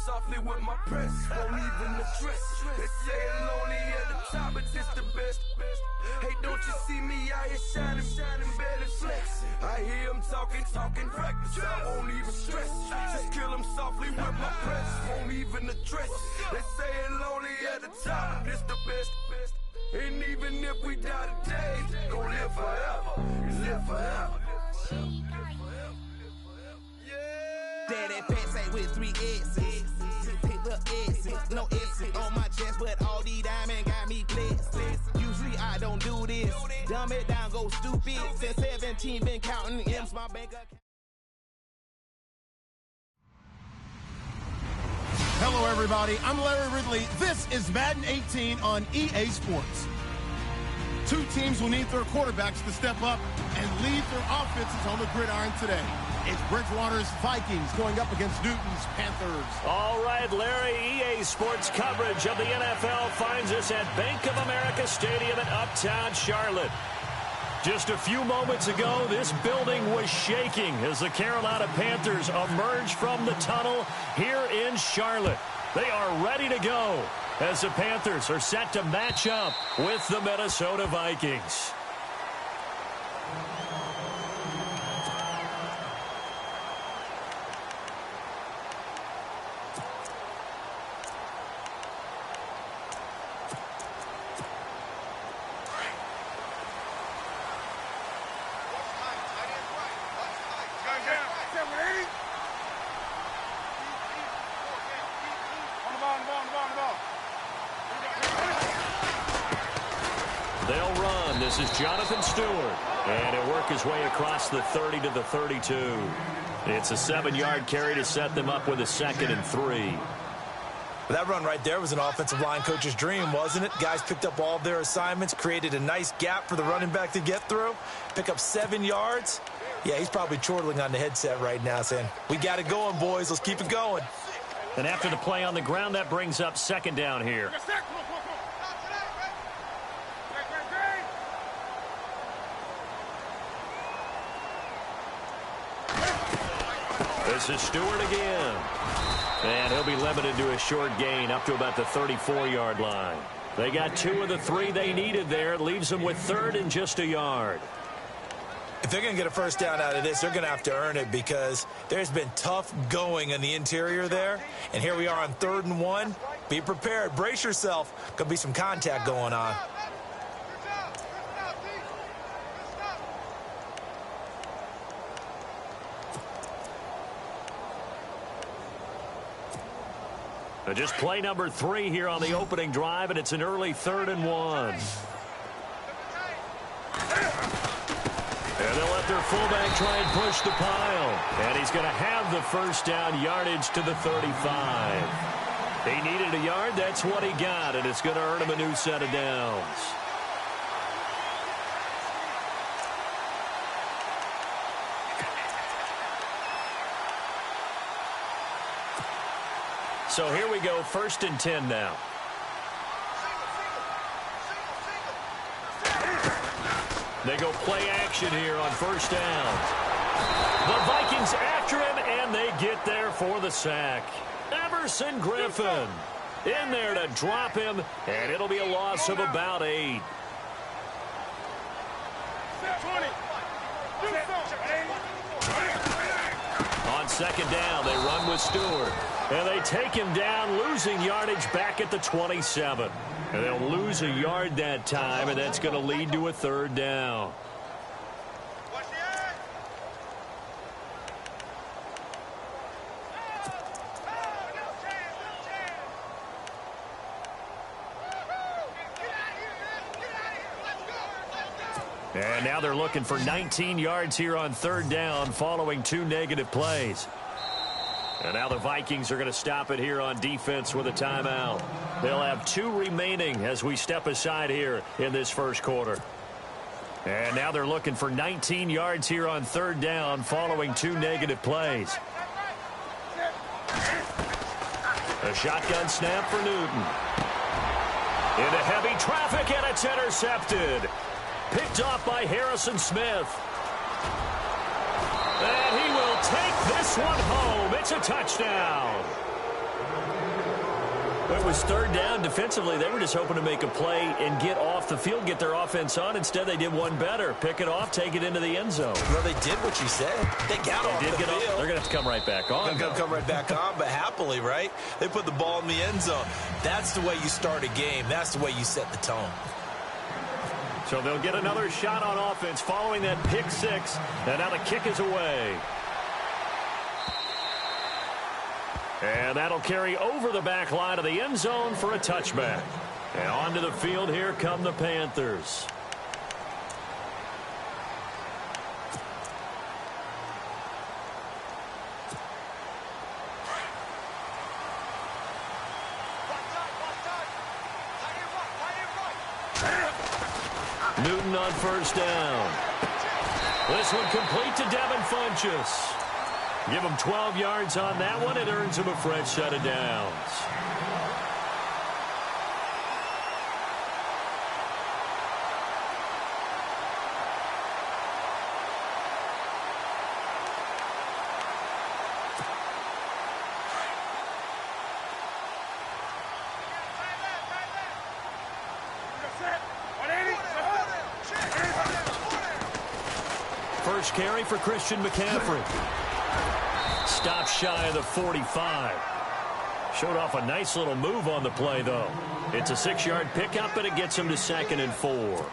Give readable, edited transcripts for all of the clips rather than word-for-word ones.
softly with my press, won't even address. They say it lonely at the top, but this the best. Hey, don't you see me out here shining, better flex. I hear them talking reckless, I won't even stress. Just kill them softly with my press, won't even address. They say it lonely at the top, but this the best. And even if we die today, gon' live forever, live forever. Daddy pants ain't with 3 X's. Pick the X's, no X's on my chest, but all these diamonds got me blessed. Usually I don't do this. Dumb it down, go stupid. Since 17, been counting M's, my bank account. Hello, everybody. I'm Larry Ridley. This is Madden 18 on EA Sports. Two teams will need their quarterbacks to step up and lead their offenses on the gridiron today. It's Bridgewater's Vikings going up against Newton's Panthers. All right, Larry, EA Sports coverage of the NFL finds us at Bank of America Stadium in Uptown Charlotte. Just a few moments ago, this building was shaking as the Carolina Panthers emerged from the tunnel here in Charlotte. They are ready to go as the Panthers are set to match up with the Minnesota Vikings. They'll run. This is Jonathan Stewart. And he'll work his way across the 30 to the 32. It's a 7-yard carry to set them up with a 2nd and 3. That run right there was an offensive line coach's dream, wasn't it? Guys picked up all of their assignments, created a nice gap for the running back to get through, pick up 7 yards. Yeah, he's probably chortling on the headset right now saying, we got it going, boys. Let's keep it going. And after the play on the ground, that brings up 2nd down here. This is Stewart again. And he'll be limited to a short gain up to about the 34-yard line. They got 2 of the 3 they needed there. It leaves them with 3rd and just a yard. If they're going to get a first down out of this, they're going to have to earn it because there's been tough going in the interior there. And here we are on 3rd and 1. Be prepared. Brace yourself. Could be some contact going on. Just play number 3 here on the opening drive, and it's an early 3rd and 1. And they'll let their fullback try and push the pile. And he's going to have the first down yardage to the 35. He needed a yard. That's what he got, and it's going to earn him a new set of downs. So here we go, 1st and 10 now. They go play action here on 1st down. The Vikings after him, and they get there for the sack. Everson Griffin in there to drop him, and it'll be a loss of about 8. On 2nd down, they run with Stewart. And they take him down, losing yardage back at the 27. And they'll lose a yard that time, and that's going to lead to a 3rd down. And now they're looking for 19 yards here on 3rd down following 2 negative plays. And now the Vikings are going to stop it here on defense with a timeout. They'll have 2 remaining as we step aside here in this first quarter. And now they're looking for 19 yards here on 3rd down following 2 negative plays. A shotgun snap for Newton. Into heavy traffic, and it's intercepted. Picked off by Harrison Smith. And he will take this one home. It's a touchdown. it was third down defensively, they were just hoping to make a play and get off the field, get their offense on. Instead, they did one better. Pick it off, take it into the end zone. Well, they did what you said. They got off the field. They're going to have to come right back on. They're going to come right back on, but happily, right? They put the ball in the end zone. That's the way you start a game. That's the way you set the tone. So they'll get another shot on offense following that pick six. And now the kick is away. And that'll carry over the back line of the end zone for a touchback. And onto the field, here come the Panthers. Newton on first down. This one complete to Devin Funchess. Give him 12 yards on that one. It earns him a fresh set of downs. First carry for Christian McCaffrey. Stop shy of the 45. Showed off a nice little move on the play, though. It's a 6-yard pickup, and it gets him to 2nd and 4.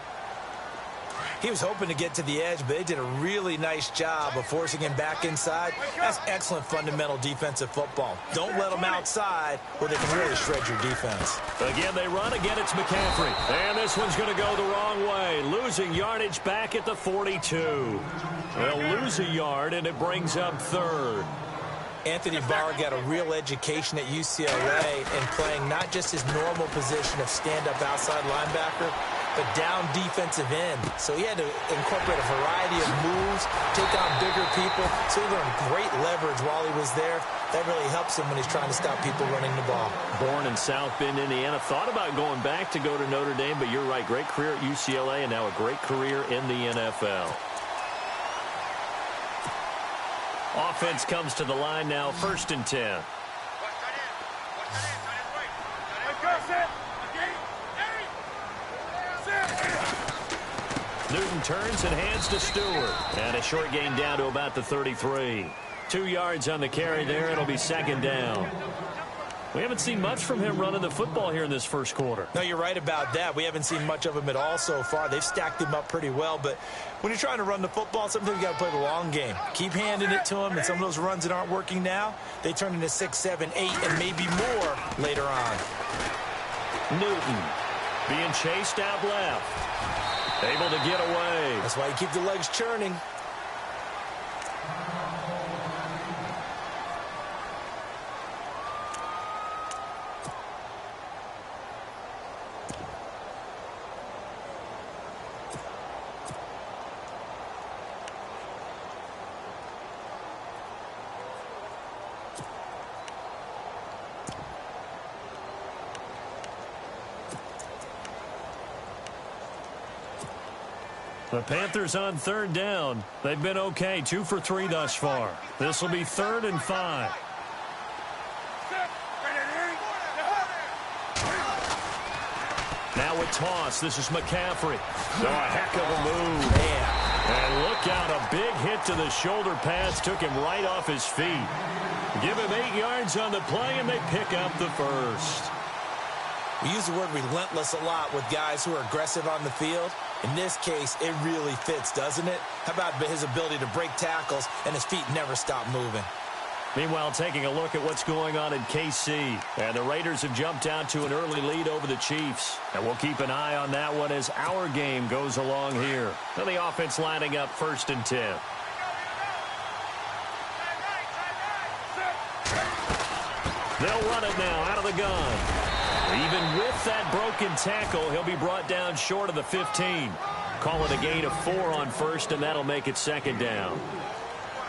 He was hoping to get to the edge, but they did a really nice job of forcing him back inside. That's excellent fundamental defensive football. Don't let them outside where they can really shred your defense. Again, they run. Again, it's McCaffrey. And this one's going to go the wrong way. Losing yardage back at the 42. They'll lose a yard, and it brings up 3rd. Anthony Barr got a real education at UCLA in playing not just his normal position of stand-up outside linebacker, but down defensive end. So he had to incorporate a variety of moves, take on bigger people. So he learned great leverage while he was there. That really helps him when he's trying to stop people running the ball. Born in South Bend, Indiana. Thought about going back to go to Notre Dame, but you're right. Great career at UCLA and now a great career in the NFL. Offense comes to the line now, 1st and 10. Newton turns and hands to Stewart. And a short gain down to about the 33. 2 yards on the carry there. It'll be 2nd down. We haven't seen much from him running the football here in this first quarter. No, you're right about that. We haven't seen much of him at all so far. They've stacked him up pretty well, but when you're trying to run the football, sometimes you got to play the long game. Keep handing it to him, and some of those runs that aren't working now, they turn into 6, 7, 8, and maybe more later on. Newton being chased out left. Able to get away. That's why you keep the legs churning. The Panthers on 3rd down. They've been okay, 2 for 3 thus far. This will be 3rd and 5. Now a toss. This is McCaffrey. Oh, a heck of a move. Man. And look out, a big hit to the shoulder pads took him right off his feet. Give him 8 yards on the play, and they pick up the first. We use the word relentless a lot with guys who are aggressive on the field. In this case, it really fits, doesn't it? How about his ability to break tackles and his feet never stop moving? Meanwhile, taking a look at what's going on in KC. And the Raiders have jumped out to an early lead over the Chiefs. And we'll keep an eye on that one as our game goes along here. And the offense lining up 1st and 10. They'll run it now out of the gun. Even with that broken tackle, he'll be brought down short of the 15. Call it a gain of 4 on 1st, and that'll make it 2nd down.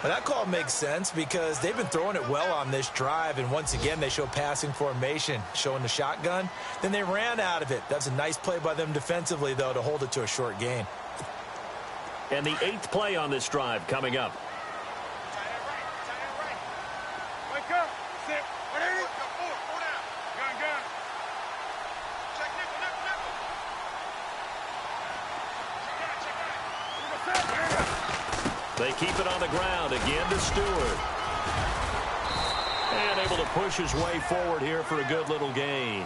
Well, that call makes sense because they've been throwing it well on this drive, and once again they show passing formation, showing the shotgun. Then they ran out of it. That's a nice play by them defensively, though, to hold it to a short gain. And the 8th play on this drive coming up. They keep it on the ground again to Stewart. And able to push his way forward here for a good little gain.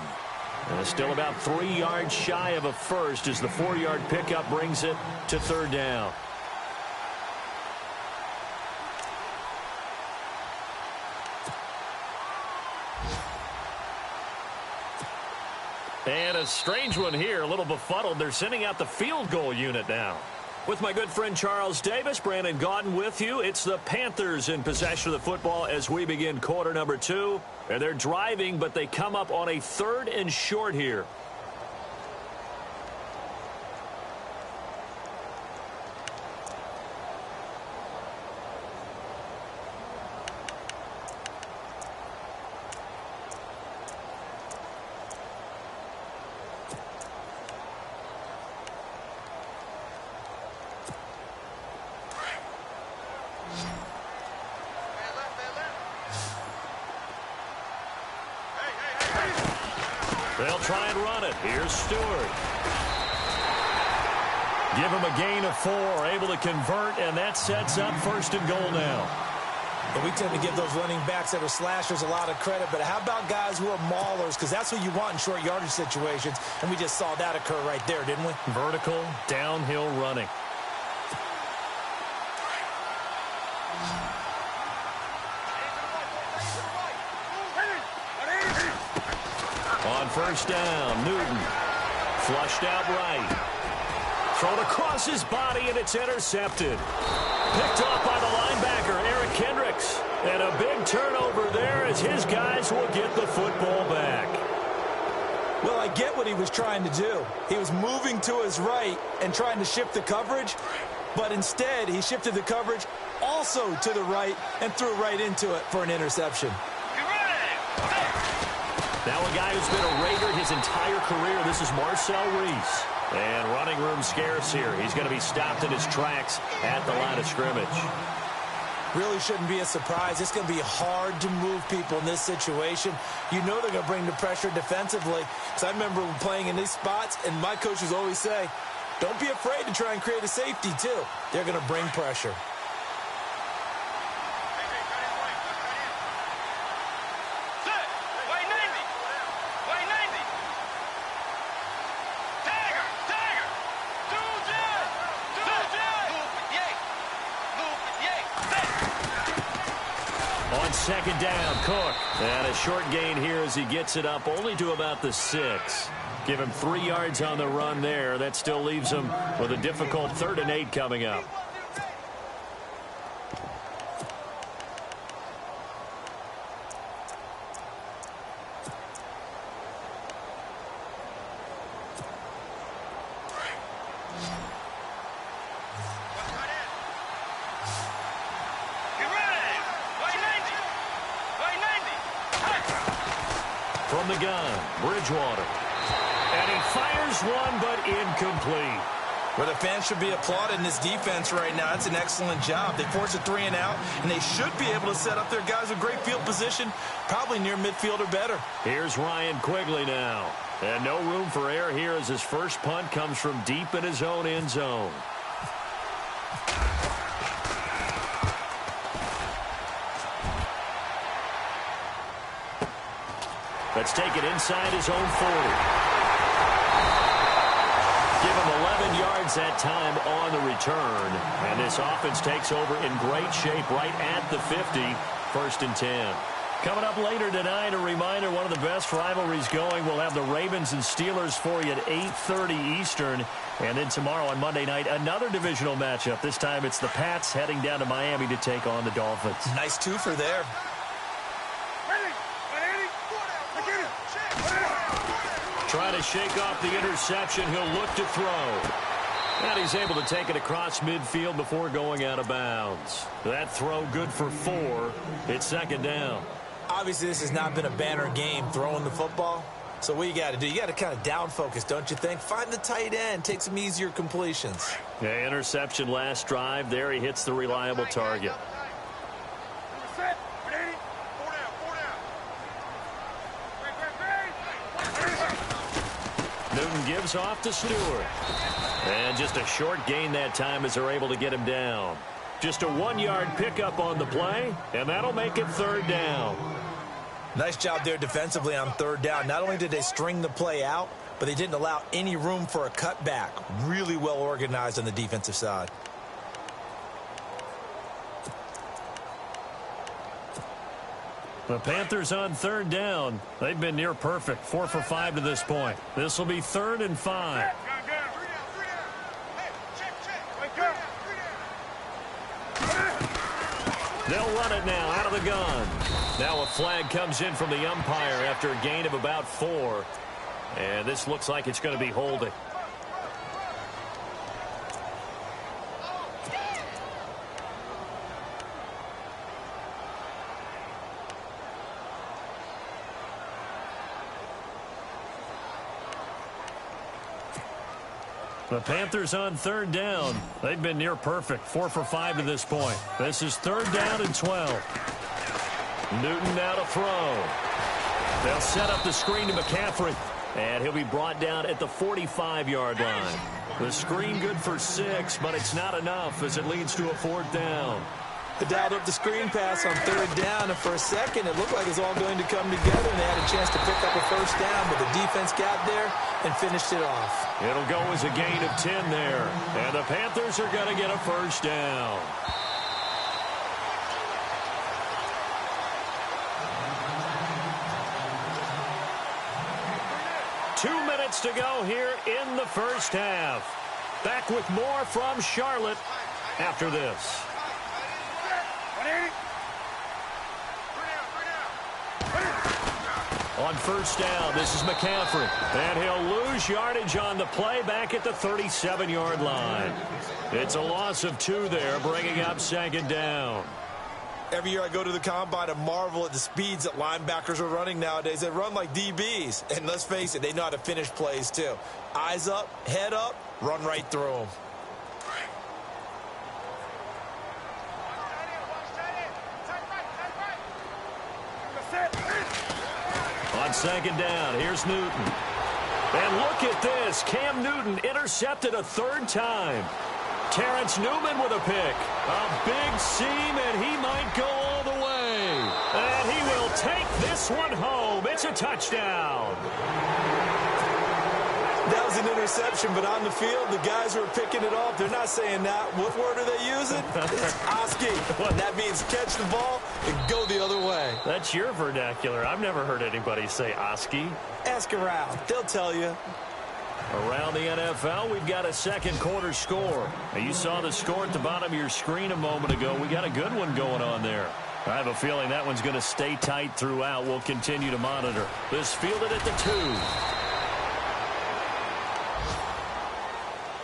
Still about 3 yards shy of a first as the 4-yard pickup brings it to third down. And a strange one here, a little befuddled. They're sending out the field goal unit now. With my good friend Charles Davis, Brandon Gaudin with you. It's the Panthers in possession of the football as we begin quarter number 2. And they're driving, but they come up on a 3rd and short here. They'll try and run it. Here's Stewart. Give him a gain of 4, able to convert, and that sets up 1st and goal now. But we tend to give those running backs that are slashers a lot of credit, but how about guys who are maulers? Because that's what you want in short yardage situations, and we just saw that occur right there, didn't we? Vertical, downhill running. On 1st down, Newton flushed out right. Thrown across his body, and it's intercepted. Picked off by the linebacker, Eric Kendricks. And a big turnover there as his guys will get the football back. Well, I get what he was trying to do. He was moving to his right and trying to shift the coverage, but instead he shifted the coverage also to the right and threw right into it for an interception. Now a guy who's been a Raider his entire career. This is Marcel Reese. And running room scarce here. He's going to be stopped in his tracks at the line of scrimmage. Really shouldn't be a surprise. It's going to be hard to move people in this situation. You know they're going to bring the pressure defensively. Because I remember playing in these spots, and my coaches always say, don't be afraid to try and create a safety, too. They're going to bring pressure. On 2nd down, Cook. And a short gain here as he gets it up only to about the 6. Give him 3 yards on the run there. That still leaves him with a difficult 3rd and 8 coming up. From the gun, Bridgewater. And he fires one, but incomplete. Well, the fans should be applauding this defense right now. It's an excellent job. They force a 3 and out, and they should be able to set up their guys with great field position, probably near midfield or better. Here's Ryan Quigley now. And no room for error here as his first punt comes from deep in his own end zone. Let's take it inside his own 40. Give him 11 yards that time on the return. And this offense takes over in great shape right at the 50. 1st and 10. Coming up later tonight, a reminder, one of the best rivalries going. We'll have the Ravens and Steelers for you at 8:30 Eastern. And then tomorrow on Monday night, another divisional matchup. This time it's the Pats heading down to Miami to take on the Dolphins. Nice twofer there. Trying to shake off the interception. He'll look to throw. And he's able to take it across midfield before going out of bounds. That throw good for 4. It's 2nd down. Obviously, this has not been a banner game throwing the football. So what you got to do, you got to kind of down focus, don't you think? Find the tight end. Take some easier completions. Yeah, interception last drive. There he hits the reliable target. Newton gives off to Stewart. And just a short gain that time as they're able to get him down. Just a 1-yard pickup on the play, and that'll make it 3rd down. Nice job there defensively on 3rd down. Not only did they string the play out, but they didn't allow any room for a cutback. Really well organized on the defensive side. The Panthers on 3rd down. They've been near perfect, 4 for 5 to this point. This will be 3rd and 5. They'll run it now out of the gun. Now a flag comes in from the umpire after a gain of about 4. And this looks like it's going to be holding. The Panthers on 3rd down. They've been near perfect, 4 for 5 to this point. This is 3rd down and 12. Newton now to throw. They'll set up the screen to McCaffrey, and he'll be brought down at the 45-yard line. The screen good for 6, but it's not enough as it leads to a 4th down. They dialed up the screen pass on 3rd down, and for a second it looked like it was all going to come together, and they had a chance to pick up a 1st down, but the defense got there and finished it off. It'll go as a gain of 10 there, and the Panthers are going to get a 1st down. Two minutes to go here in the first half. Back with more from Charlotte after this. On 1st down, this is McCaffrey. And he'll lose yardage on the play back at the 37-yard line. It's a loss of 2 there, bringing up 2nd down. Every year I go to the combine and marvel at the speeds that linebackers are running nowadays. They run like DBs. And let's face it, they know how to finish plays too. Eyes up, head up, run right through them. On 2nd down, here's Newton. And look at this. Cam Newton intercepted a 3rd time. Terrence Newman with a pick. A big seam, and he might go all the way. And he will take this one home. It's a touchdown. That was an interception, but on the field, the guys who are picking it off, they're not saying that. What word are they using? It's Oski. That means catch the ball and go the other way. That's your vernacular. I've never heard anybody say Oski. Ask around. They'll tell you. Around the NFL, we've got a 2nd quarter score. Now, you saw the score at the bottom of your screen a moment ago. We got a good one going on there. I have a feeling that one's going to stay tight throughout. We'll continue to monitor. This fielded at the 2.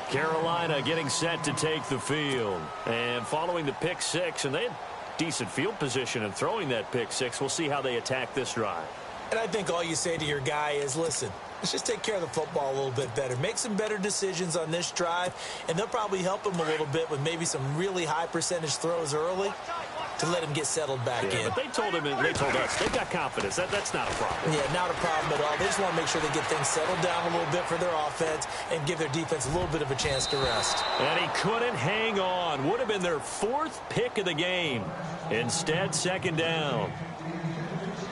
Carolina getting set to take the field. And following the pick 6, and they had decent field position in throwing that pick 6. We'll see how they attack this drive. And I think all you say to your guy is, listen, let's just take care of the football a little bit better. Make some better decisions on this drive, and they'll probably help him a little bit with maybe some really high percentage throws early to let him get settled back in. But they told him, and they told us, they've got confidence. That's not a problem. Yeah, not a problem at all. They just want to make sure they get things settled down a little bit for their offense and give their defense a little bit of a chance to rest. And he couldn't hang on. Would have been their 4th pick of the game. Instead, 2nd down.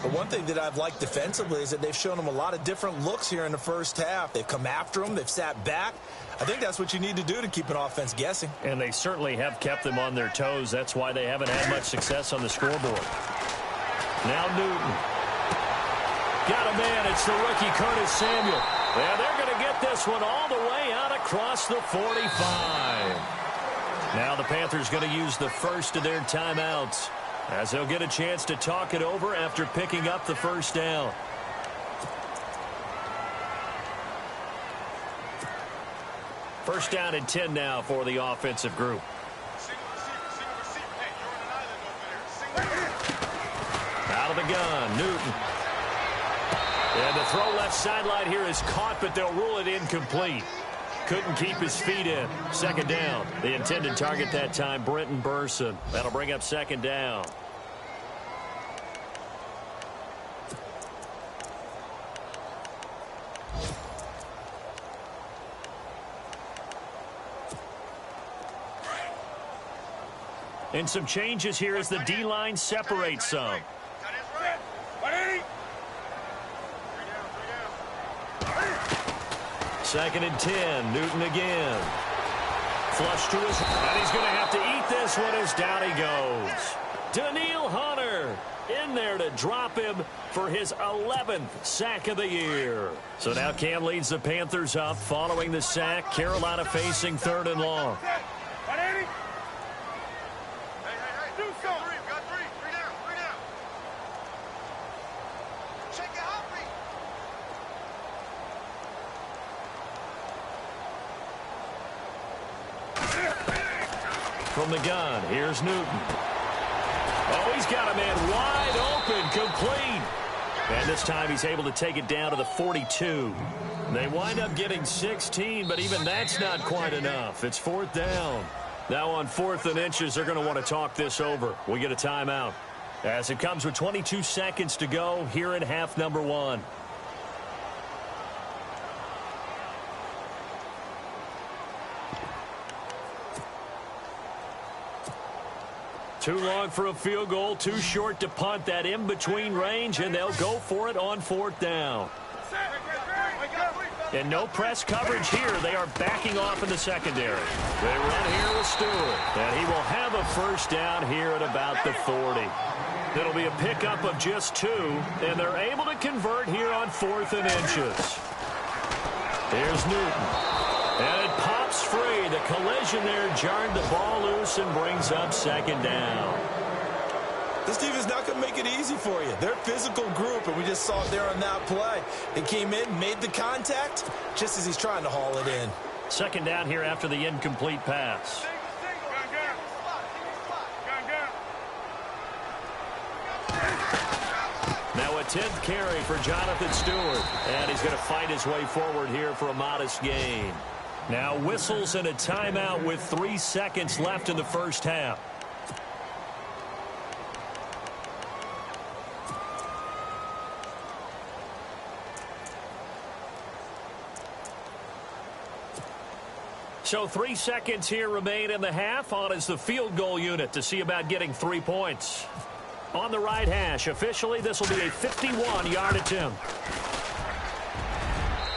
But one thing that I've liked defensively is that they've shown them a lot of different looks here in the first half. They've come after them. They've sat back. I think that's what you need to do to keep an offense guessing. And they certainly have kept them on their toes. That's why they haven't had much success on the scoreboard. Now Newton. Got a man. It's the rookie Curtis Samuel. And they're going to get this one all the way out across the 45. Now the Panthers going to use the first of their timeouts, as they'll get a chance to talk it over after picking up the 1st down. First down and 10 now for the offensive group. Out of the gun, Newton. And the throw left sideline here is caught, but they'll rule it incomplete. Couldn't keep his feet in. 2nd down. The intended target that time, Brenton Burson. That'll bring up 2nd down. And some changes here as the D-line separates some. Second and 10. Newton again. Flush to his... And he's going to have to eat this one as down he goes. Daniil Hunter in there to drop him for his 11th sack of the year. So now Cam leads the Panthers up following the sack. Carolina facing 3rd and long. From the gun, here's Newton. Oh, he's got a man wide open, complete. And this time he's able to take it down to the 42. They wind up getting 16, but even that's not quite enough. It's 4th down. Now on 4th and inches, they're going to want to talk this over. We get a timeout. As it comes with 22 seconds to go here in half number 1. Too long for a field goal, too short to punt. That in-between range, and they'll go for it on 4th down. And no press coverage here. They are backing off in the secondary. They run here with Stewart, and he will have a first down here at about the 40. It'll be a pickup of just 2, and they're able to convert here on 4th and inches. Here's Newton. And it pops free. The collision there jarred the ball loose and brings up 2nd down. This team is not going to make it easy for you. They're a physical group, and we just saw it there on that play. They came in, made the contact, just as he's trying to haul it in. 2nd down here after the incomplete pass. Now a 10th carry for Jonathan Stewart. And he's going to fight his way forward here for a modest gain. Now whistles and a timeout with 3 seconds left in the first half. So 3 seconds here remain in the half. On is the field goal unit to see about getting 3 points. On the right hash, officially this will be a 51-yard attempt.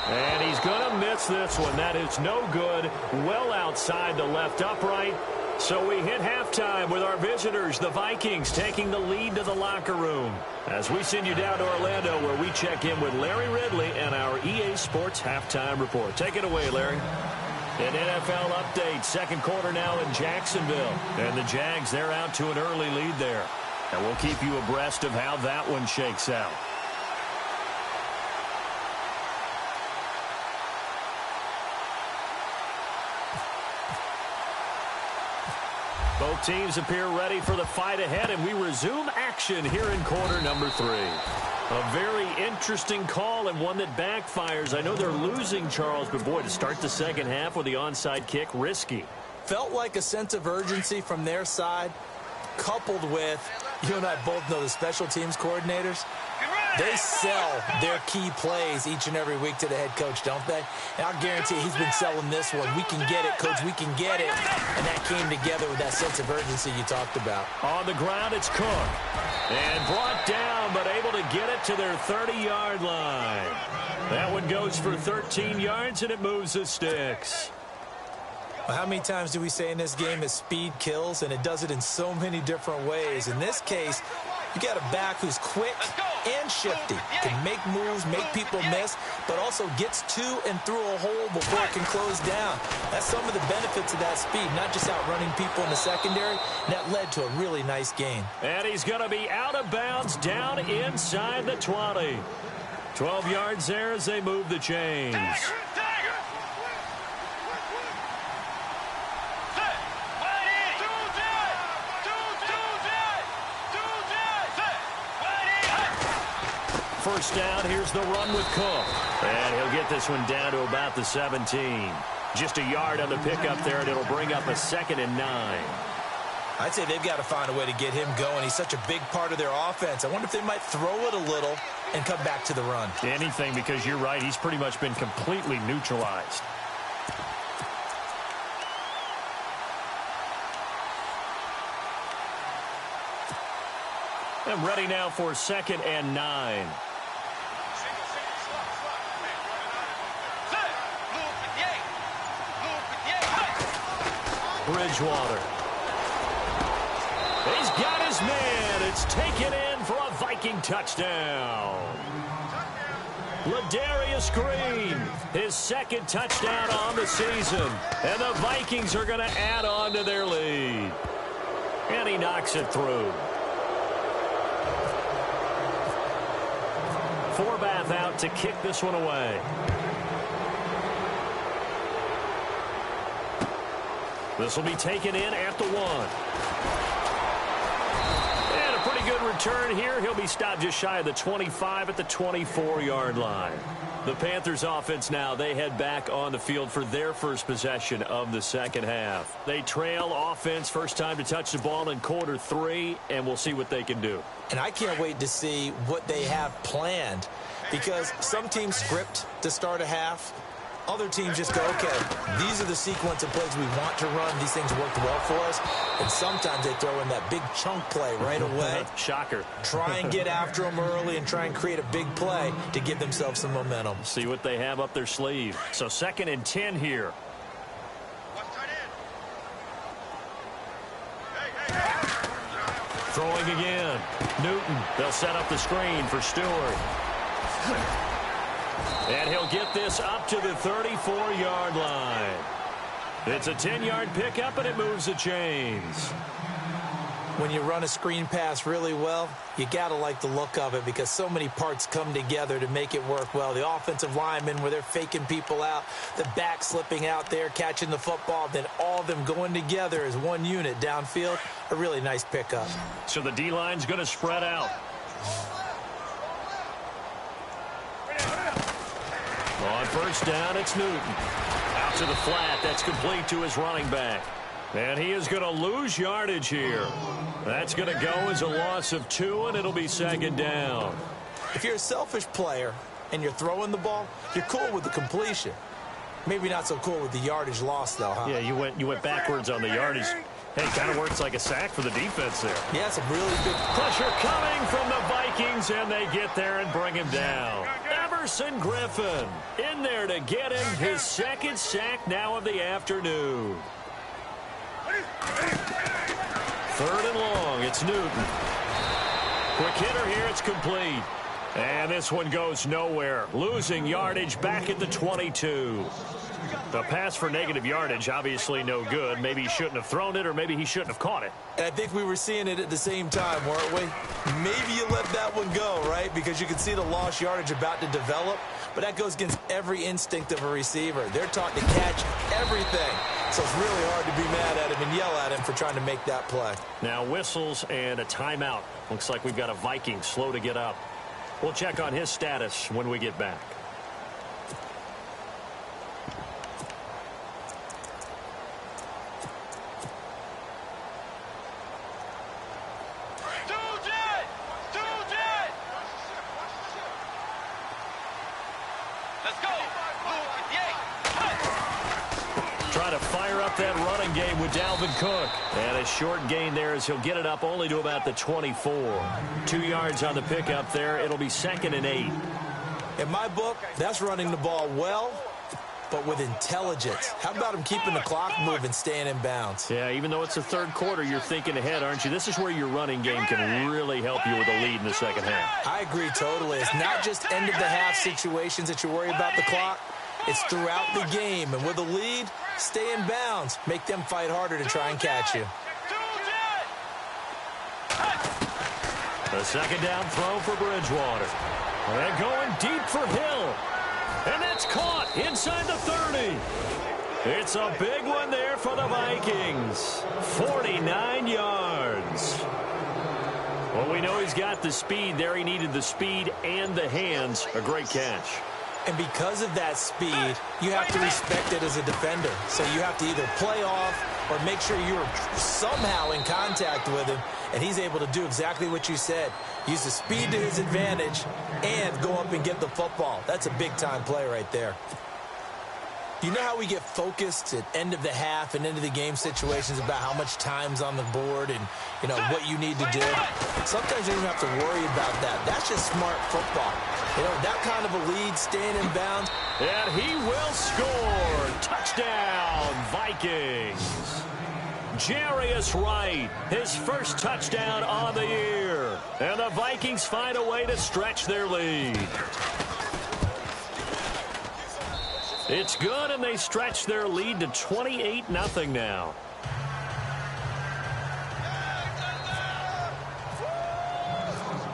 And he's going to miss this one. That is no good. Well outside the left upright. So we hit halftime with our visitors, the Vikings, taking the lead to the locker room. As we send you down to Orlando, where we check in with Larry Ridley and our EA Sports Halftime Report. Take it away, Larry. An NFL update. 2nd quarter now in Jacksonville. And the Jags, they're out to an early lead there. And we'll keep you abreast of how that one shakes out. Both teams appear ready for the fight ahead, and we resume action here in quarter number 3. A very interesting call and one that backfires. I know they're losing, Charles, but boy, to start the second half with the onside kick, risky. Felt like a sense of urgency from their side, coupled with, you and I both know the special teams coordinators. They sell their key plays each and every week to the head coach, don't they? And I'll guarantee he's been selling this one. We can get it, coach, we can get it. And that came together with that sense of urgency you talked about. On the ground, it's Cook. And brought down, but able to get it to their 30-yard line. That one goes for 13 yards, and it moves the sticks. Well, how many times do we say in this game that speed kills, and it does it in so many different ways? In this case, you got a back who's quick and shifty, can make moves, make people miss, but also gets to and through a hole before it can close down. That's some of the benefits of that speed, not just outrunning people in the secondary. That led to a really nice gain. And he's going to be out of bounds down inside the 20. 12 yards there as they move the chains. First down, here's the run with Cook. And he'll get this one down to about the 17. Just a yard on the pickup there, and it'll bring up a 2nd and 9. I'd say they've got to find a way to get him going. He's such a big part of their offense. I wonder if they might throw it a little and come back to the run. Anything, because you're right, he's pretty much been completely neutralized. And ready now for 2nd and 9. Bridgewater. He's got his man. It's taken in for a Viking touchdown. Ladarius Green, his 2nd touchdown on the season. And the Vikings are going to add on to their lead. And he knocks it through. Forbath out to kick this one away. This will be taken in at the 1. And a pretty good return here. He'll be stopped just shy of the 25 at the 24-yard line. The Panthers offense now, they head back on the field for their first possession of the second half. They trail offense, first time to touch the ball in quarter 3, and we'll see what they can do. And I can't wait to see what they have planned, because some teams script to start a half. Other teams just go, okay, these are the sequence of plays we want to run. These things worked well for us. And sometimes they throw in that big chunk play right away. Shocker. Try and get after them early and try and create a big play to give themselves some momentum. See what they have up their sleeve. So 2nd and 10 here. Throwing again. Newton. They'll set up the screen for Stewart. And he'll get this up to the 34-yard line. It's a 10-yard pickup, and it moves the chains. When you run a screen pass really well, you got to like the look of it because so many parts come together to make it work well. The offensive linemen, where they're faking people out, the back slipping out there, catching the football, then all of them going together as one unit downfield. A really nice pickup. So the D-line's going to spread out. On first down, it's Newton. Out to the flat. That's complete to his running back. And he is going to lose yardage here. That's going to go as a loss of 2, and it'll be 2nd down. If you're a selfish player and you're throwing the ball, you're cool with the completion. Maybe not so cool with the yardage loss, though, huh? Yeah, you went backwards on the yardage. Hey, kind of works like a sack for the defense there. Yeah, it's a really big pressure coming from the Vikings, and they get there and bring him down. Everson Griffin in there to get him his 2nd sack now of the afternoon. 3rd and long, it's Newton. Quick hitter here, it's complete. And this one goes nowhere. Losing yardage back at the 22. The pass for negative yardage, obviously no good. Maybe he shouldn't have thrown it, or maybe he shouldn't have caught it. And I think we were seeing it at the same time, weren't we? Maybe you let that one go, right? Because you can see the lost yardage about to develop. But that goes against every instinct of a receiver. They're taught to catch everything. So it's really hard to be mad at him and yell at him for trying to make that play. Now whistles and a timeout. Looks like we've got a Viking slow to get up. We'll check on his status when we get back. Try to fire up that running game with Dalvin Cook. And a short gain there as he'll get it up only to about the 24. 2 yards on the pickup there. It'll be 2nd and 8. In my book, that's running the ball well, but with intelligence. How about him keeping the clock moving, staying in bounds? Yeah, even though it's the 3rd quarter, you're thinking ahead, aren't you? This is where your running game can really help you with a lead in the second half. I agree totally. It's not just end-of-the-half situations that you worry about the clock. It's throughout the game. And with a lead, stay in bounds. Make them fight harder to try and catch you. The 2nd down throw for Bridgewater. And going deep for Hill. And that's caught inside the 30. It's a big one there for the Vikings. 49 yards. Well, we know he's got the speed there. He needed the speed and the hands. A great catch. And because of that speed, you have to respect it as a defender. So you have to either play off or make sure you're somehow in contact with him. And he's able to do exactly what you said. Use the speed to his advantage and go up and get the football. That's a big-time play right there. You know how we get focused at end of the half and into the game situations about how much time's on the board and, you know, what you need to do? Sometimes you don't have to worry about that. That's just smart football. You know, that kind of a lead, staying in bounds. And he will score. Touchdown, Vikings. Jarius Wright, his first touchdown on the year. And the Vikings find a way to stretch their lead. It's good, and they stretch their lead to 28-0 now.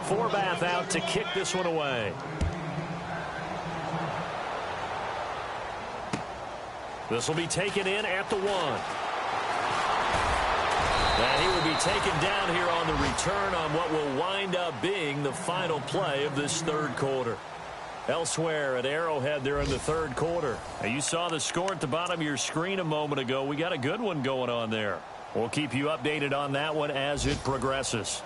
Forbath out to kick this one away. This will be taken in at the 1. And he will be taken down here on the return on what will wind up being the final play of this third quarter. Elsewhere at Arrowhead there in the third quarter. Now, you saw the score at the bottom of your screen a moment ago. We got a good one going on there. We'll keep you updated on that one as it progresses.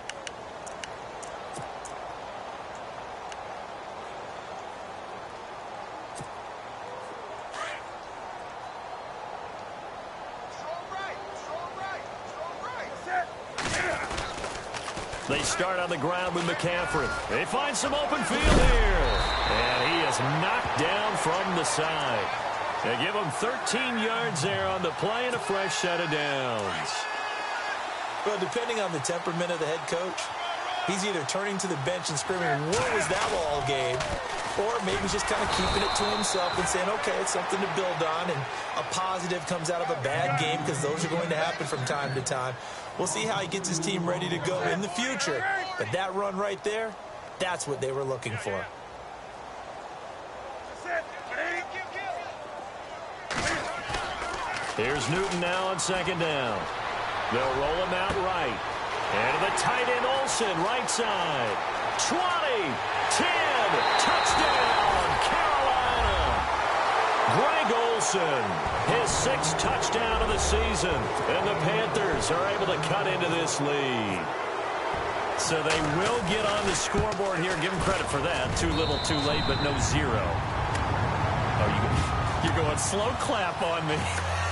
They start on the ground with McCaffrey. They find some open field here. And he is knocked down from the side. They give him 13 yards there on the play and a fresh set of downs. Well, depending on the temperament of the head coach, he's either turning to the bench and screaming, what was that all game? Or maybe just kind of keeping it to himself and saying, okay, it's something to build on, and a positive comes out of a bad game, because those are going to happen from time to time. We'll see how he gets his team ready to go in the future. But that run right there, that's what they were looking for. Here's Newton now on second down. They'll roll him out right. And the tight end Olsen, right side. 20, 10, touchdown, Carolina. Greg Olsen, his 6th touchdown of the season. And the Panthers are able to cut into this lead. So they will get on the scoreboard here. Give them credit for that. Too little, too late, but no 0. Oh, you're going slow clap on me.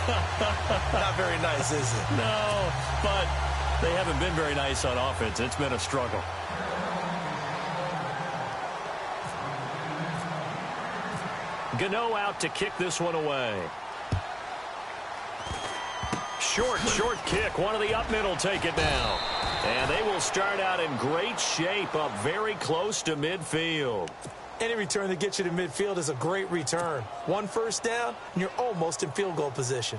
Not very nice, is it? No, but they haven't been very nice on offense. It's been a struggle. Gano out to kick this one away. Short kick. One of the up middle take it down. And they will start out in great shape, up very close to midfield. Any return that gets you to midfield is a great return. 1 first down, and you're almost in field goal position.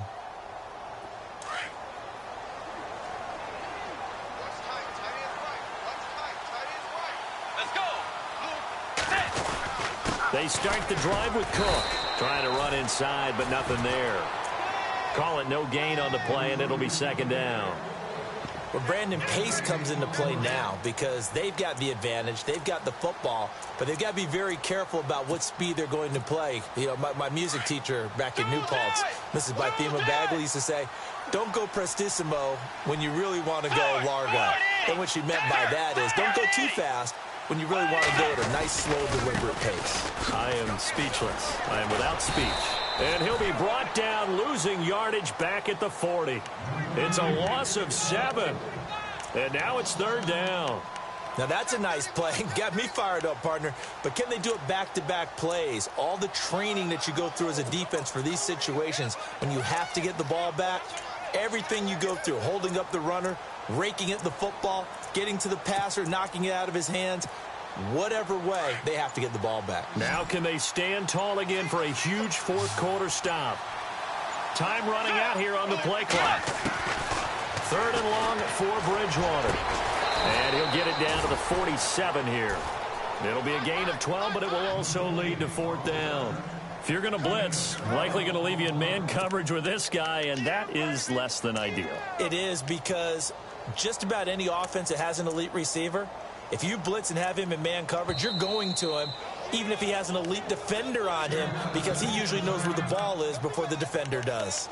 They start the drive with Cook. Trying to run inside, but nothing there. Call it no gain on the play, and it'll be second down. Well, Brandon, pace comes into play now because they've got the advantage. They've got the football, but they've got to be very careful about what speed they're going to play. You know, my music teacher back in New Paltz, Mrs. Bythema Bagley, used to say, don't go prestissimo when you really want to go largo. And what she meant by that is don't go too fast when you really want to go at a nice, slow, deliberate pace. I am speechless. I am without speech. And he'll be brought down, losing yardage back at the 40. It's a loss of 7. And now it's third down. Now that's a nice play. Got me fired up, partner. But can they do it back-to-back plays? All the training that you go through as a defense for these situations, when you have to get the ball back, everything you go through, holding up the runner, raking at the football, getting to the passer, knocking it out of his hands, whatever way, they have to get the ball back. Now can they stand tall again for a huge fourth quarter stop? Time running out here on the play clock. Third and long for Bridgewater. And he'll get it down to the 47 here. It'll be a gain of 12, but it will also lead to fourth down. If you're going to blitz, likely going to leave you in man coverage with this guy, and that is less than ideal. It is, because just about any offense that has an elite receiver, if you blitz and have him in man coverage, you're going to him, even if he has an elite defender on him, because he usually knows where the ball is before the defender does.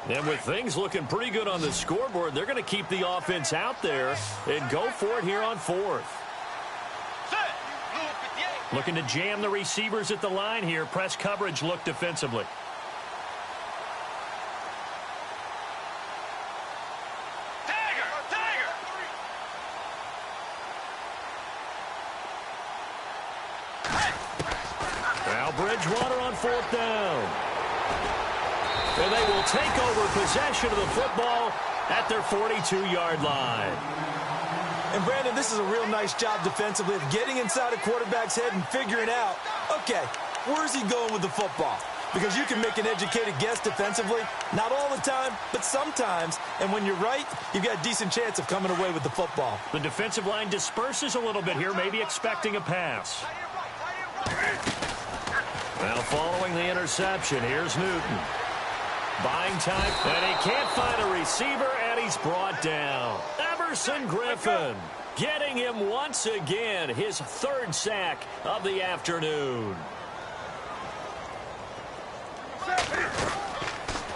And with things looking pretty good on the scoreboard, they're going to keep the offense out there and go for it here on fourth. Looking to jam the receivers at the line here. Press coverage look defensively. Now Bridgewater on fourth down. And they will take over possession of the football at their 42-yard line. And, Brandon, this is a real nice job defensively of getting inside a quarterback's head and figuring out, okay, where's he going with the football? Because you can make an educated guess defensively, not all the time, but sometimes. And when you're right, you've got a decent chance of coming away with the football. The defensive line disperses a little bit here, maybe expecting a pass. Now following the interception, here's Newton. Buying time, and he can't find a receiver, and he's brought down. Everson Griffin getting him once again, his third sack of the afternoon.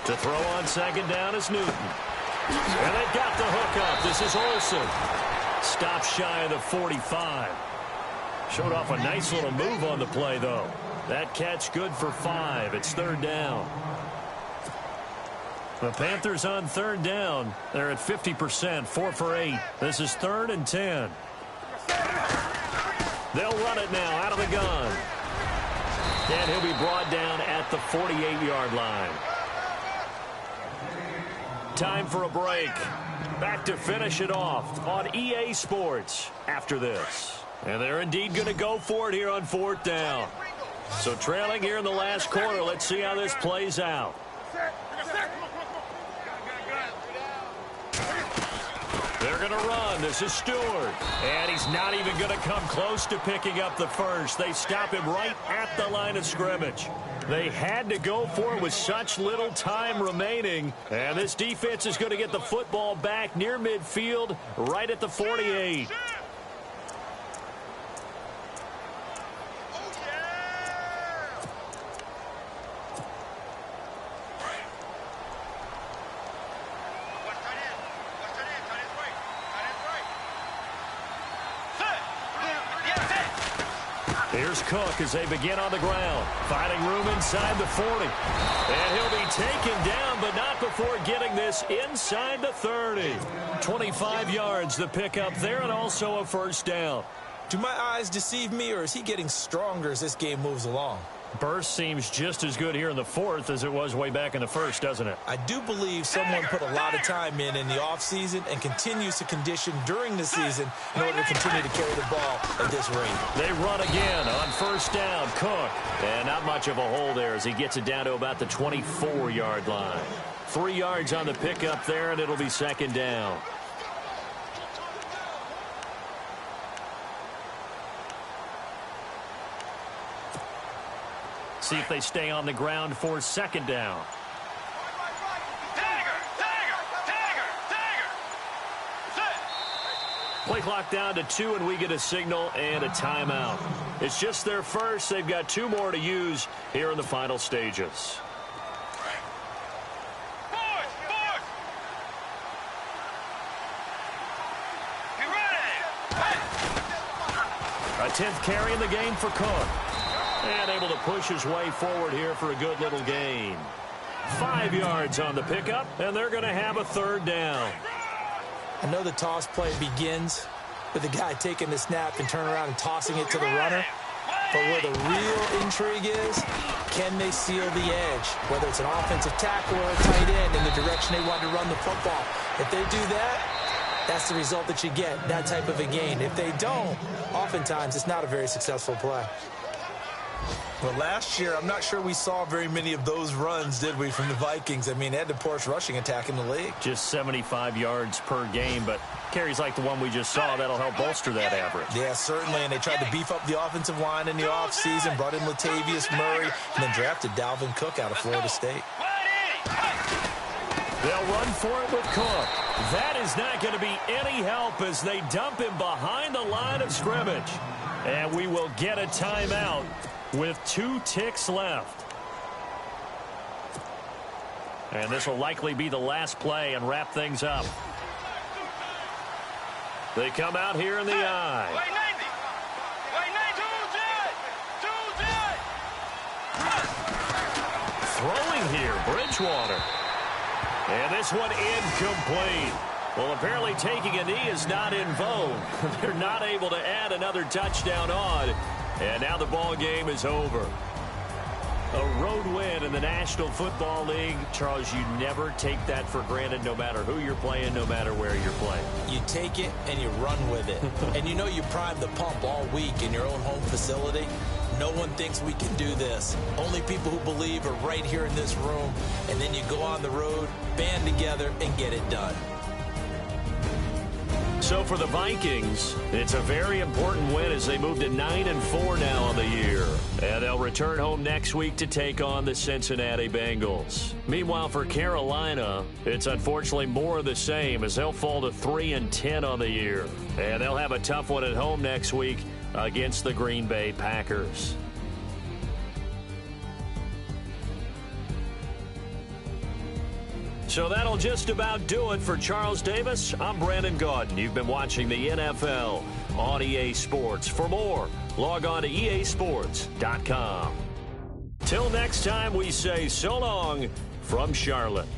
To throw on second down is Newton. And they've got the hook up. This is Olsen. Stopped shy of the 45. Showed off a nice little move on the play, though. That catch good for 5. It's third down. The Panthers on third down. They're at 50%, 4 for 8. This is 3rd and 10. They'll run it now out of the gun. And he'll be brought down at the 48-yard line. Time for a break. Back to finish it off on EA Sports after this. And they're indeed going to go for it here on fourth down. So trailing here in the last quarter, let's see how this plays out. They're going to run. This is Stewart. And he's not even going to come close to picking up the first. They stop him right at the line of scrimmage. They had to go for it with such little time remaining. And this defense is going to get the football back near midfield, right at the 48. Here's Cook as they begin on the ground. Finding room inside the 40. And he'll be taken down, but not before getting this inside the 30. 25 yards the pickup there, and also a first down. Do my eyes deceive me, or is he getting stronger as this game moves along? Burst seems just as good here in the fourth as it was way back in the first, doesn't it? I do believe someone put a lot of time in the offseason and continues to condition during the season in order to continue to carry the ball at this rate. They run again on first down. Cook. And not much of a hole there as he gets it down to about the 24-yard line. 3 yards on the pickup there, and it'll be second down. See if they stay on the ground for second down. Play clock down to 2, and we get a signal and a timeout. It's just their first. They've got 2 more to use here in the final stages. A 10th carry in the game for Cook. And able to push his way forward here for a good little gain. 5 yards on the pickup, and they're going to have a third down. I know the toss play begins with the guy taking the snap and turn around and tossing it to the runner. But where the real intrigue is, can they seal the edge? Whether it's an offensive tackle or a tight end in the direction they want to run the football. If they do that, that's the result that you get, that type of a gain. If they don't, oftentimes it's not a very successful play. Well, last year, I'm not sure we saw very many of those runs, did we, from the Vikings? I mean, they had the poorest rushing attack in the league. Just 75 yards per game, but carries like the one we just saw, that'll help bolster that average. Yeah, certainly, and they tried to beef up the offensive line in the offseason, brought in Latavius Murray, and then drafted Dalvin Cook out of Florida State. They'll run for it with Cook. That is not going to be any help as they dump him behind the line of scrimmage. And we will get a timeout with 2 ticks left. And this will likely be the last play and wrap things up. They come out here in the eye. Throwing here, Bridgewater. And this one incomplete. Well, apparently taking a knee is not in vogue. They're not able to add another touchdown on. And now the ball game is over. A road win in the National Football League. Charles, you never take that for granted, no matter who you're playing, no matter where you're playing. You take it and you run with it. And you know you prime the pump all week in your own home facility. No one thinks we can do this. Only people who believe are right here in this room. And then you go on the road, band together, and get it done. So for the Vikings, it's a very important win as they move to 9-4 now on the year. And they'll return home next week to take on the Cincinnati Bengals. Meanwhile, for Carolina, it's unfortunately more of the same as they'll fall to 3-10 on the year. And they'll have a tough one at home next week against the Green Bay Packers. So that'll just about do it for Charles Davis. I'm Brandon Gaudin. You've been watching the NFL on EA Sports. For more, log on to easports.com. Till next time, we say so long from Charlotte.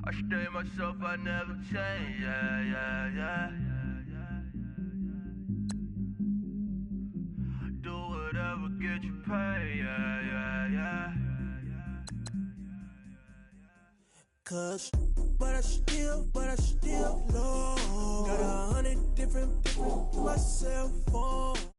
I stay myself, I never change, yeah. Do whatever, get you paid, yeah. Cause, but I still low. Got 100 different people to my cell phone.